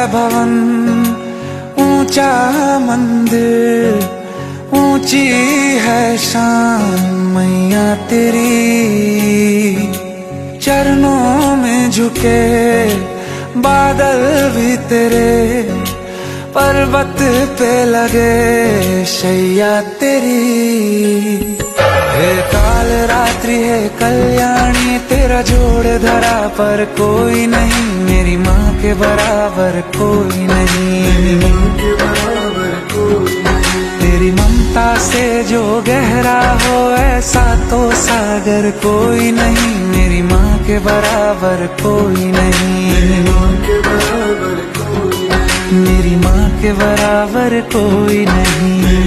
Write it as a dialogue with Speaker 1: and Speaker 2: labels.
Speaker 1: भवन, ऊंचा मंदिर, ऊंची है शान मैया तेरी। चरणों में झुके बादल भी तेरे, पर्वत पे लगे शैया तेरी। हे काल रात्रि है कल्याणी, तेरा जोड़ धरा पर कोई नहीं, मेरी माँ के बराबर कोई नहीं। तेरी ममता से जो गहरा हो ऐसा तो सागर कोई नहीं, मेरी माँ के बराबर कोई नहीं। मेरी माँ के बराबर कोई नहीं।